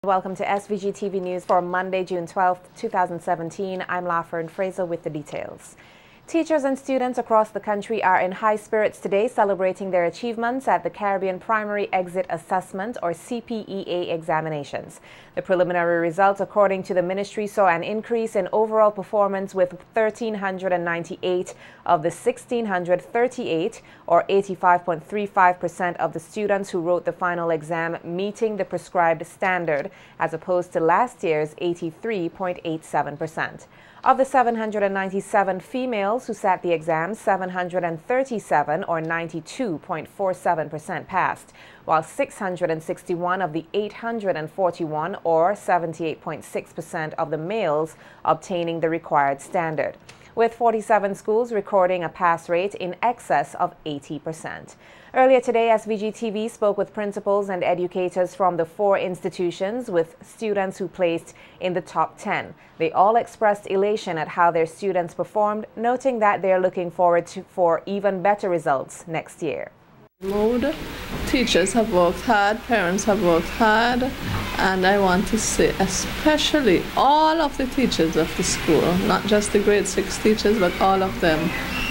Welcome to SVG-TV News for Monday, June 12, 2017. I'm Lafern Fraser with the details. Teachers and students across the country are in high spirits today, celebrating their achievements at the Caribbean Primary Exit Assessment or CPEA examinations. The preliminary results, according to the ministry, saw an increase in overall performance with 1,398 of the 1,638 or 85.35% of the students who wrote the final exam meeting the prescribed standard, as opposed to last year's 83.87%. Of the 797 females who sat the exam, 737 or 92.47% passed, while 661 of the 841 or 78.6% of the males obtaining the required standard, with 47 schools recording a pass rate in excess of 80%. Earlier today, SVG-TV spoke with principals and educators from the 4 institutions with students who placed in the top 10. They all expressed elation at how their students performed, noting that they are looking forward for even better results next year. Teachers have worked hard, parents have worked hard, and I want to say especially all of the teachers of the school, not just the grade 6 teachers, but all of them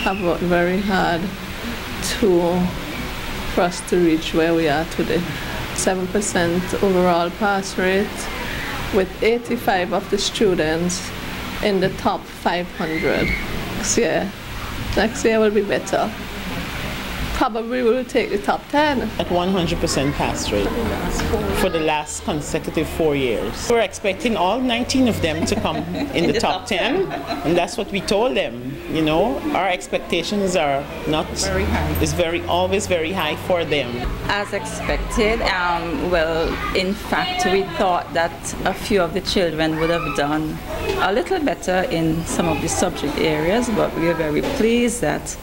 have worked very hard for us to reach where we are today. 7% overall pass rate, with 85 of the students in the top 500. Next year will be better. Probably will take the top 10. At 100% pass rate for the last consecutive 4 years. We're expecting all 19 of them to come in the top 10, and that's what we told them. You know, our expectations are not very high. It's always very high for them. As expected, well, in fact, we thought that a few of the children would have done a little better in some of the subject areas, but we are very pleased that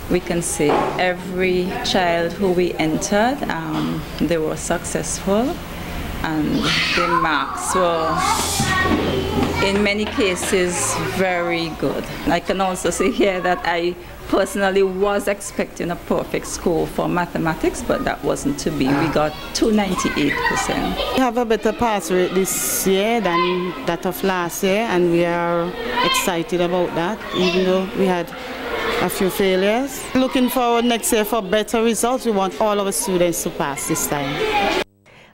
we can say every child who we entered, they were successful, and the marks were, in many cases, very good. I can also say here that I personally was expecting a perfect score for mathematics, but that wasn't to be. We got 298%. We have a better pass rate this year than that of last year, and we are excited about that, even though we had a few failures. Looking forward next year for better results. We want all our students to pass this time.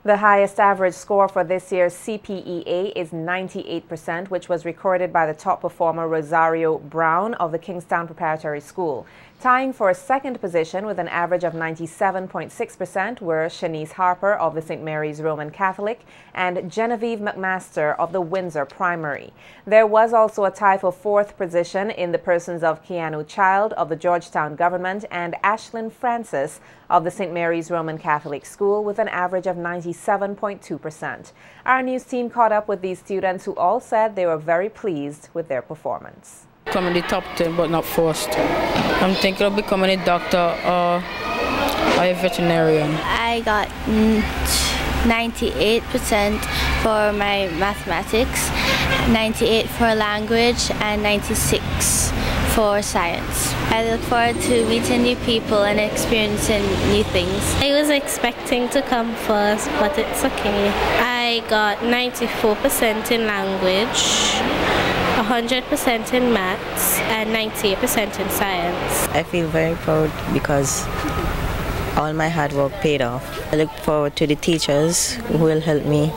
The highest average score for this year's CPEA is 98%, which was recorded by the top performer Rosario Brown of the Kingstown Preparatory School. Tying for a second position with an average of 97.6% were Shanice Harper of the St. Mary's Roman Catholic and Genevieve McMaster of the Windsor Primary. There was also a tie for 4th position in the persons of Keanu Child of the Georgetown Government and Ashlyn Francis of the St. Mary's Roman Catholic School with an average of 97.2%. Our news team caught up with these students who all said they were very pleased with their performance. Come in the top 10, but not first. I'm thinking of becoming a doctor or a veterinarian. I got 98% for my mathematics, 98 for language, and 96 for science. I look forward to meeting new people and experiencing new things. I was expecting to come first, but it's okay. I got 94% in language, 100% in maths, and 98% in science. I feel very proud because all my hard work paid off. I look forward to the teachers who will help me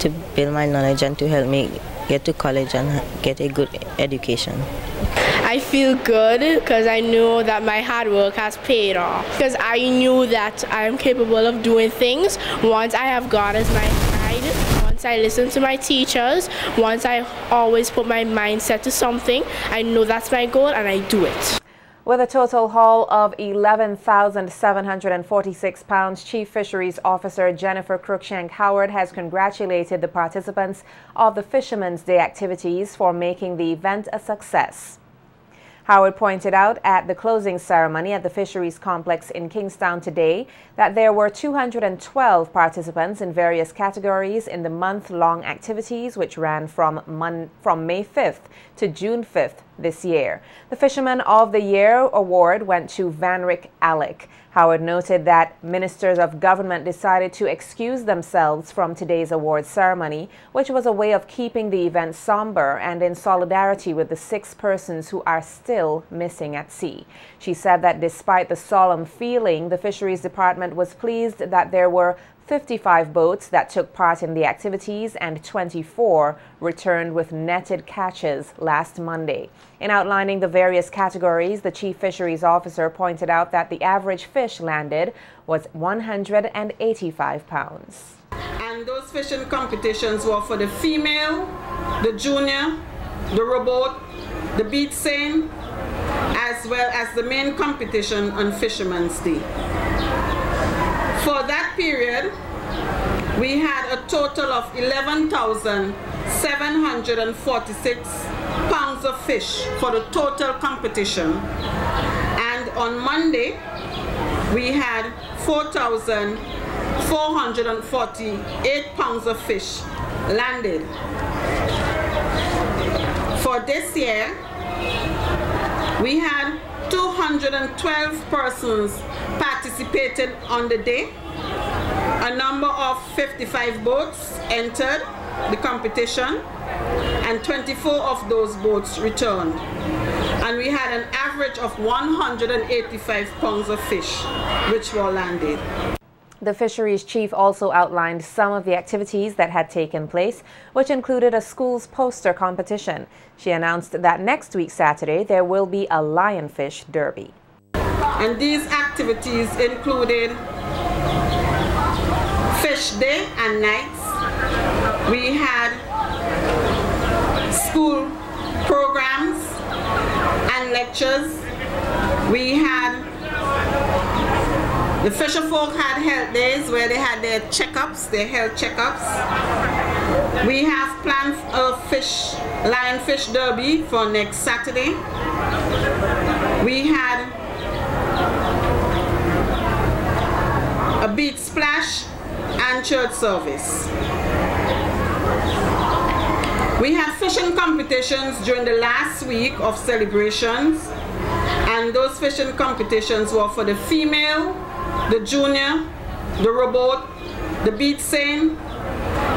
to build my knowledge and to help me get to college and get a good education. I feel good because I know that my hard work has paid off. Because I knew that I am capable of doing things once I have God as my guide. Once I listen to my teachers, once I always put my mindset to something, I know that's my goal and I do it. With a total haul of 11,746 pounds, Chief Fisheries Officer Jennifer Cruikshank Howard has congratulated the participants of the Fisherman's Day activities for making the event a success. Howard pointed out at the closing ceremony at the Fisheries Complex in Kingstown today that there were 212 participants in various categories in the month-long activities, which ran from May 5th to June 5th, this year. The Fisherman of the Year award went to Vanrick Alec. Howard noted that ministers of government decided to excuse themselves from today's awards ceremony, which was a way of keeping the event somber and in solidarity with the 6 persons who are still missing at sea. She said that despite the solemn feeling, the Fisheries Department was pleased that there were 55 boats that took part in the activities and 24 returned with netted catches last Monday. In outlining the various categories, the Chief Fisheries Officer pointed out that the average fish landed was 185 pounds. And those fishing competitions were for the female, the junior, the rowboat, the beach seine, as well as the main competition on Fisherman's Day. For that period, we had a total of 11,746 pounds of fish for the total competition. And on Monday, we had 4,448 pounds of fish landed. For this year, we had 212 persons participated on the day. A number of 55 boats entered the competition and 24 of those boats returned. And we had an average of 185 pounds of fish which were landed. The fisheries chief also outlined some of the activities that had taken place, which included a school's poster competition. She announced that next week, Saturday, there will be a lionfish derby. And these activities included fish day and nights. We had school programs and lectures. We had the fisher folk had health days where they had their checkups, their health checkups. We have planned a lionfish derby for next Saturday. We had a beach splash and church service. We had fishing competitions during the last week of celebrations, and those fishing competitions were for the female, the junior, the rowboat, the beach seine,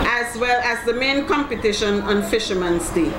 as well as the main competition on Fisherman's Day.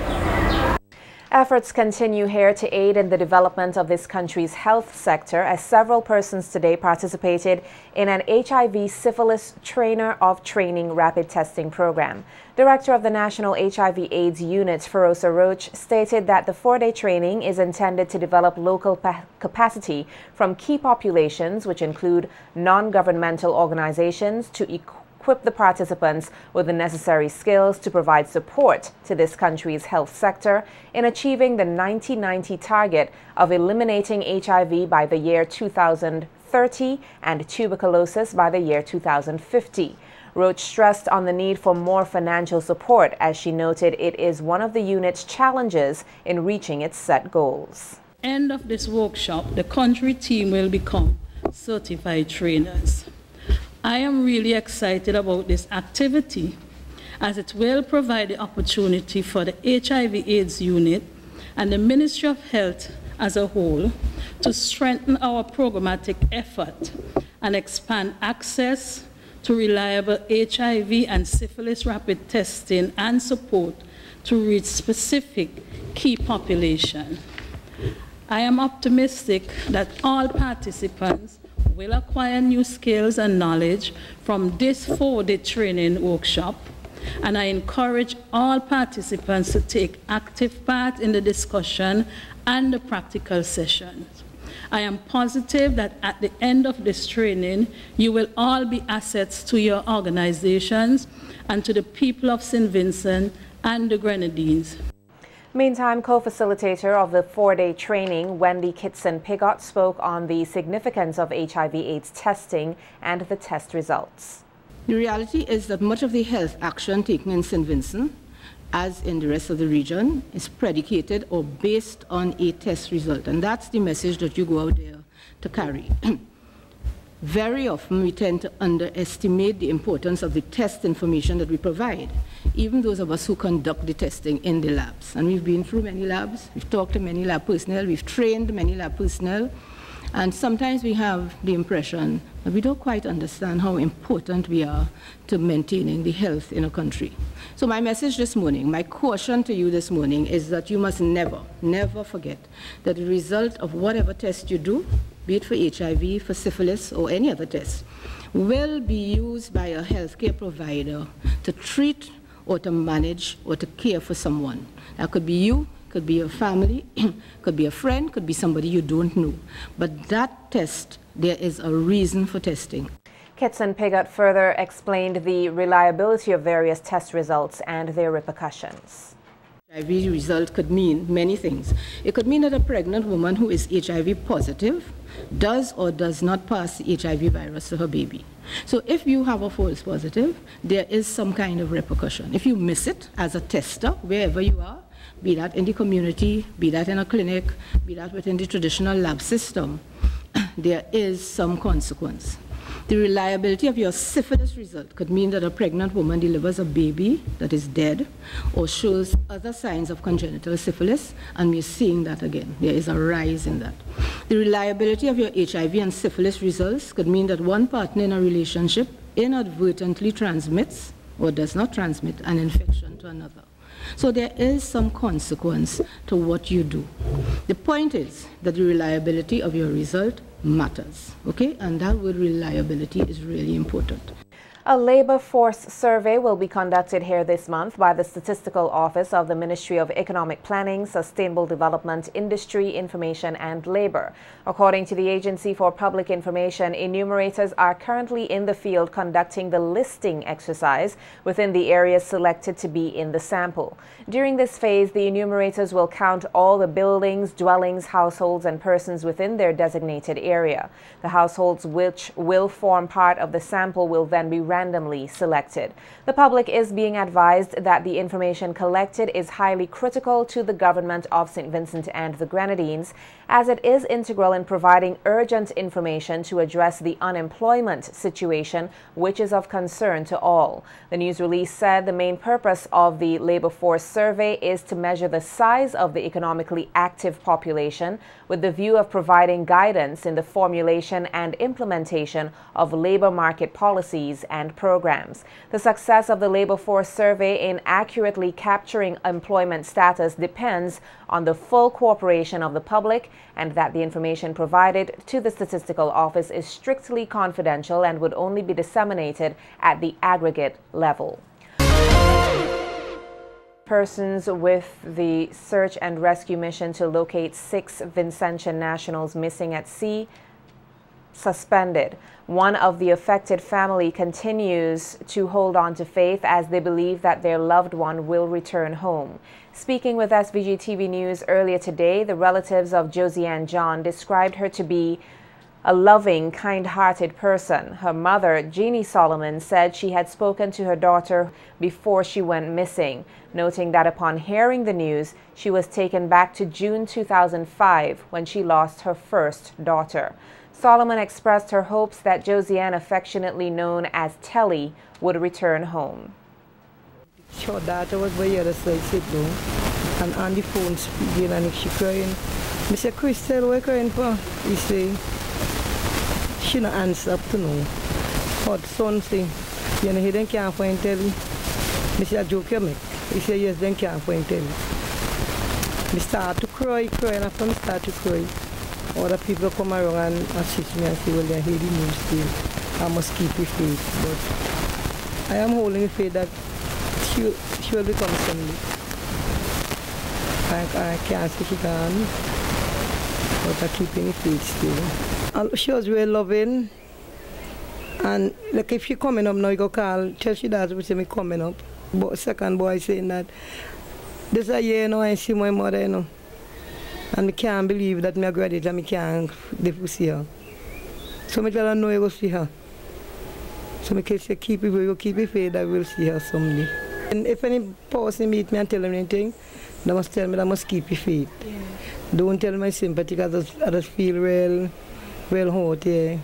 Efforts continue here to aid in the development of this country's health sector as several persons today participated in an HIV-Syphilis Training rapid testing program. Director of the National HIV/AIDS Unit, Ferosa Roach, stated that the 4-day training is intended to develop local capacity from key populations, which include non-governmental organizations, to equip the participants with the necessary skills to provide support to this country's health sector in achieving the 90-90 target of eliminating HIV by the year 2030 and tuberculosis by the year 2050. Roach stressed on the need for more financial support, as she noted it is one of the unit's challenges in reaching its set goals. End of this workshop, the country team will become certified trainers. I am really excited about this activity, as it will provide the opportunity for the HIV/AIDS unit and the Ministry of Health as a whole to strengthen our programmatic effort and expand access to reliable HIV and syphilis rapid testing and support to reach specific key population. I am optimistic that all participants will acquire new skills and knowledge from this 4-day training workshop, and I encourage all participants to take active part in the discussion and the practical sessions. I am positive that at the end of this training, you will all be assets to your organizations and to the people of St. Vincent and the Grenadines. Meantime, co-facilitator of the 4-day training, Wendy Kitson-Pigot, spoke on the significance of HIV/AIDS testing and the test results. The reality is that much of the health action taken in St. Vincent, as in the rest of the region, is predicated or based on a test result. And that's the message that you go out there to carry. very often we tend to underestimate the importance of the test information that we provide, even those of us who conduct the testing in the labs. And we've been through many labs, we've talked to many lab personnel, we've trained many lab personnel, and sometimes we have the impression that we don't quite understand how important we are to maintaining the health in a country. So my message this morning, my caution to you this morning is that you must never, never forget that the result of whatever test you do, be it for HIV, for syphilis, or any other test, will be used by a healthcare provider to treat or to manage or to care for someone. That could be you, could be your family, could be a friend, could be somebody you don't know. But that test, there is a reason for testing. Kitson Piggott further explained the reliability of various test results and their repercussions. HIV result could mean many things. It could mean that a pregnant woman who is HIV positive does or does not pass the HIV virus to her baby. So if you have a false positive, there is some kind of repercussion. If you miss it as a tester, wherever you are, be that in the community, be that in a clinic, be that within the traditional lab system, there is some consequence. The reliability of your syphilis result could mean that a pregnant woman delivers a baby that is dead or shows other signs of congenital syphilis, and we're seeing that again. There is a rise in that. The reliability of your HIV and syphilis results could mean that one partner in a relationship inadvertently transmits or does not transmit an infection to another. So there is some consequence to what you do. The point is that the reliability of your result matters, okay? And that word reliability is really important. A labor force survey will be conducted here this month by the Statistical Office of the Ministry of Economic Planning, Sustainable Development, Industry, Information and Labor. According to the Agency for Public Information, enumerators are currently in the field conducting the listing exercise within the areas selected to be in the sample. During this phase, the enumerators will count all the buildings, dwellings, households and persons within their designated area. The households which will form part of the sample will then be randomly selected. The public is being advised that the information collected is highly critical to the government of St. Vincent and the Grenadines, as it is integral in providing urgent information to address the unemployment situation, which is of concern to all. The news release said the main purpose of the labor force survey is to measure the size of the economically active population with the view of providing guidance in the formulation and implementation of labor market policies and programs. The success of the labor force survey in accurately capturing employment status depends on the full cooperation of the public, and that the information provided to the Statistical Office is strictly confidential and would only be disseminated at the aggregate level. Persons with the search and rescue mission to locate 6 Vincentian nationals missing at sea suspended. One of the affected family continues to hold on to faith as they believe that their loved one will return home. Speaking with SVG-TV News earlier today, the relatives of Josiane John described her to be a loving, kind-hearted person. Her mother, Jeannie Solomon, said she had spoken to her daughter before she went missing, noting that upon hearing the news, she was taken back to June 2005 when she lost her first daughter. Solomon expressed her hopes that Josiane, affectionately known as Telly, would return home. Her daughter was by the other side, sit down, and on the phone speaking, and if she crying, I said, Crystal, what are you crying for? He say, she no answer up to now. Her son say, you know, he then can't find Telly. I said, a joke you make? He said, yes, then can't find Telly. I start to cry, and after I start to cry, other people come around and assist me and say, well, they hear the news still. I must keep the faith. But I am holding the faith that she will become someday. I can't say she can, but I keep the faith still. And she was really loving. And like if she coming up now, you go call, tell she does, we say me coming up. But second boy saying that, this a year now I see my mother, you know. And I can't believe that I graduate and I can't see her. So I tell her, no, I will see her. So I can say, keep it faith that I will see her someday. And if any person meet me and tell them anything, they must tell me that I must keep it faith. Yeah. Don't tell my sympathy because I just feel real hurt, yeah.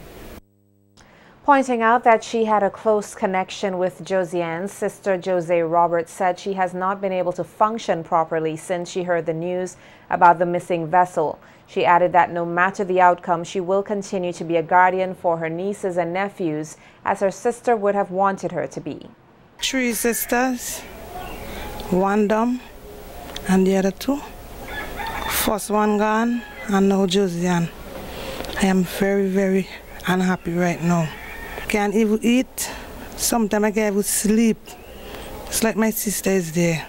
Pointing out that she had a close connection with Josiane's sister, Jose Roberts, said she has not been able to function properly since she heard the news about the missing vessel. She added that no matter the outcome, she will continue to be a guardian for her nieces and nephews, as her sister would have wanted her to be. 3 sisters, 1 dumb, and the other 2. First one gone, and now Josiane. I am very, very unhappy right now. Can't even eat. Sometimes I can't even sleep. It's like my sister is there.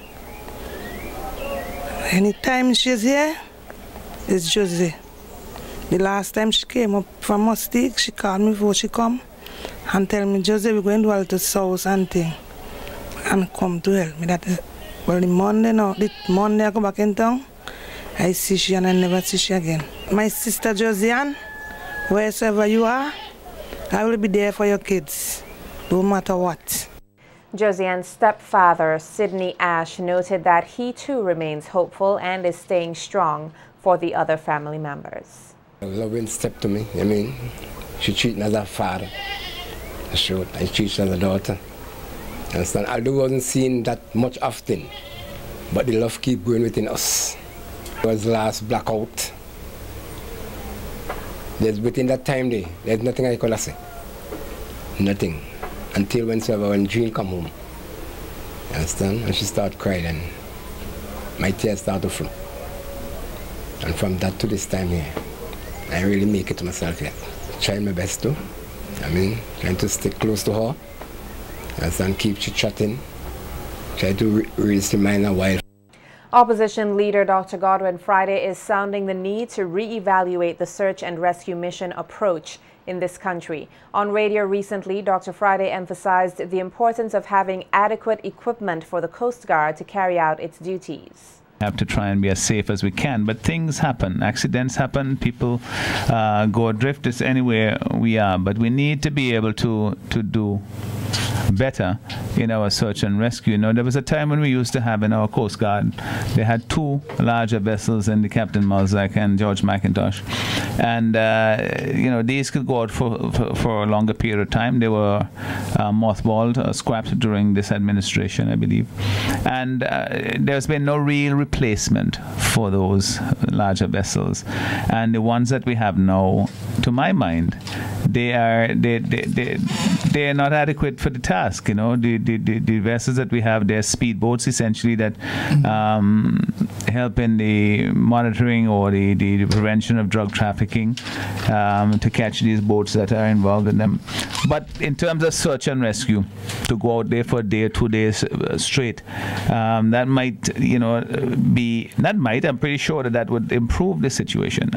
Anytime she's here, it's Josie. The last time she came up from Mustique, she called me before she come and tell me, Josie, we're going to all to South and thing, and come to help me. That is, well, the Monday I go back in town, I see she and I never see she again. My sister Josiane, wherever you are, I will be there for your kids, no matter what. Josiane's stepfather, Sidney Ash, noted that he too remains hopeful and is staying strong for the other family members. A loving step to me. I mean, she treats me as a father. I showed, I treat her as a daughter. Understand? Although I wasn't seen that much often, but the love keep going within us. It was the last blackout. Within that time there, there's nothing I could say. Nothing. Until when Jean come home. You understand? And she started crying and my tears started to flow. And from that to this time here, I really make it to myself yet. Trying my best to. I mean, trying to stick close to her. You understand? Keep chit-chatting. Try to raise the mind a while. Opposition leader Dr. Godwin Friday is sounding the need to re-evaluate the search and rescue mission approach in this country. On radio recently, Dr. Friday emphasized the importance of having adequate equipment for the Coast Guard to carry out its duties. We have to try and be as safe as we can, but things happen, accidents happen, people go adrift. It's anywhere we are, but we need to be able to do better in our search and rescue. You know, there was a time when we used to have in our Coast Guard, they had 2 larger vessels in the Captain Malzak and George McIntosh, and you know, these could go out for a longer period of time. They were mothballed, scrapped during this administration, I believe, and there's been no real replacement for those larger vessels, and the ones that we have now, to my mind, they're not adequate for the task. You know, the vessels that we have, they're speedboats essentially that help in the monitoring or the prevention of drug trafficking, to catch these boats that are involved in them. But in terms of search and rescue, to go out there for a day or 2 days straight, that might, you know, I'm pretty sure that would improve the situation.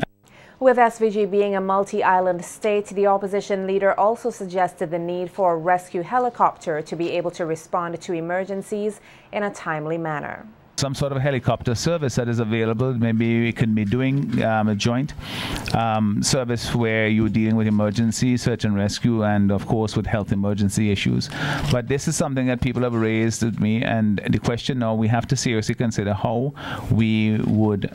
With SVG being a multi-island state, the opposition leader also suggested the need for a rescue helicopter to be able to respond to emergencies in a timely manner. Some sort of helicopter service that is available. Maybe we can be doing a joint service where you're dealing with emergency, search and rescue, and of course with health emergency issues. But this is something that people have raised with me, and the question now, we have to seriously consider how we would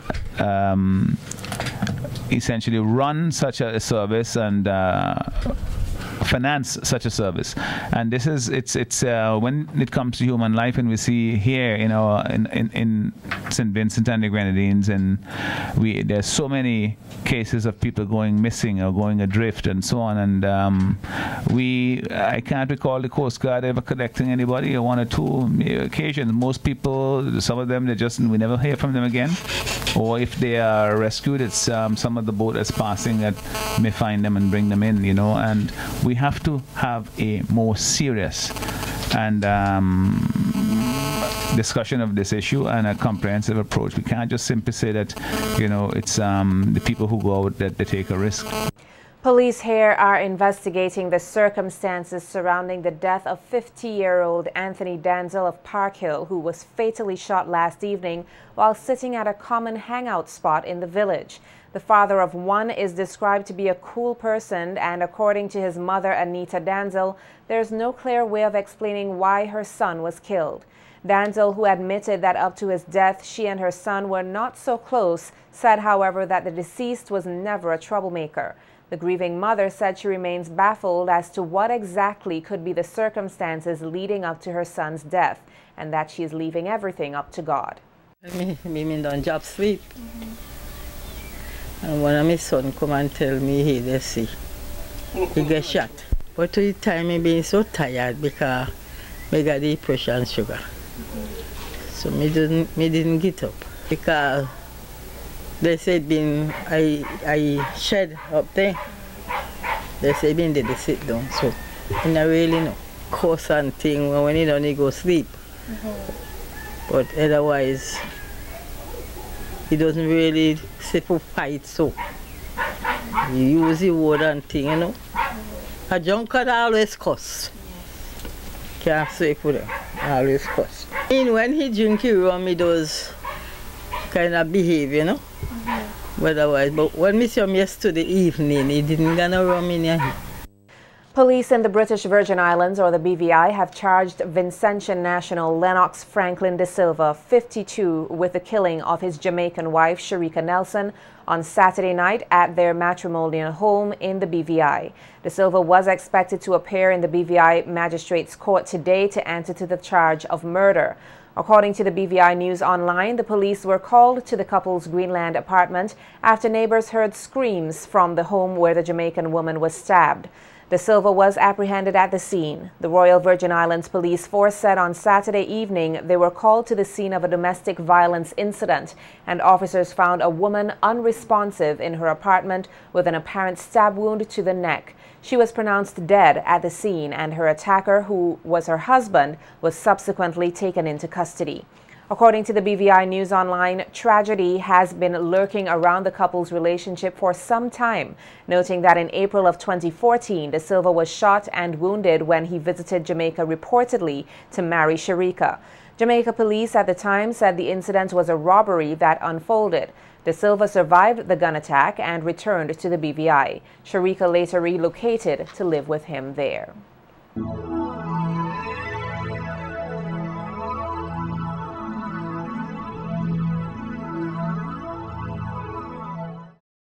essentially run such a service and finance such a service. And this is it's when it comes to human life, and we see here in St. Vincent and the Grenadines, and there's so many cases of people going missing or going adrift and so on, and I can't recall the Coast Guard ever collecting anybody, or 1 or 2 occasions. Most people, some of them, we never hear from them again, or if they are rescued, it's some of the boat that's passing that may find them and bring them in, you know. And we have to have a more serious and discussion of this issue and a comprehensive approach. We can't just simply say that, you know, it's the people who go out that they take a risk. Police here are investigating the circumstances surrounding the death of 50-year-old Anthony Danzel of Park Hill, who was fatally shot last evening while sitting at a common hangout spot in the village. The father of one is described to be a cool person, and according to his mother, Anita Danzel, there's no clear way of explaining why her son was killed. Danzel, who admitted that up to his death, she and her son were not so close, said, however, that the deceased was never a troublemaker. The grieving mother said she remains baffled as to what exactly could be the circumstances leading up to her son's death, and that she is leaving everything up to God. Me don't job sleep. And one of my son come and tell me, hey, they see, he get shot. But to the time me being so tired because I got the pressure and sugar. So me didn't get up because they said I shed up there. They said been there to sit down. So I don't really know course and thing when you don't go sleep. But otherwise he doesn't really sit for fight so. He use the word and thing, you know. A drunkard always cuss. Can't say for them. Always cuss. When he drink he rum, he does kind of behave, you know. Otherwise, but when I saw him yesterday evening, he didn't gonna rum in here. Police in the British Virgin Islands, or the BVI, have charged Vincentian national Lennox Franklin de Silva, 52, with the killing of his Jamaican wife, Sharika Nelson, on Saturday night at their matrimonial home in the BVI. De Silva was expected to appear in the BVI Magistrates Court today to answer to the charge of murder. According to the BVI News Online, the police were called to the couple's Greenland apartment after neighbors heard screams from the home where the Jamaican woman was stabbed. De Silva was apprehended at the scene. The Royal Virgin Islands Police Force said on Saturday evening they were called to the scene of a domestic violence incident, and officers found a woman unresponsive in her apartment with an apparent stab wound to the neck. She was pronounced dead at the scene, and her attacker, who was her husband, was subsequently taken into custody. According to the BVI News Online, tragedy has been lurking around the couple's relationship for some time, noting that in April of 2014, De Silva was shot and wounded when he visited Jamaica reportedly to marry Sharika. Jamaica police at the time said the incident was a robbery that unfolded. De Silva survived the gun attack and returned to the BVI. Sharika later relocated to live with him there.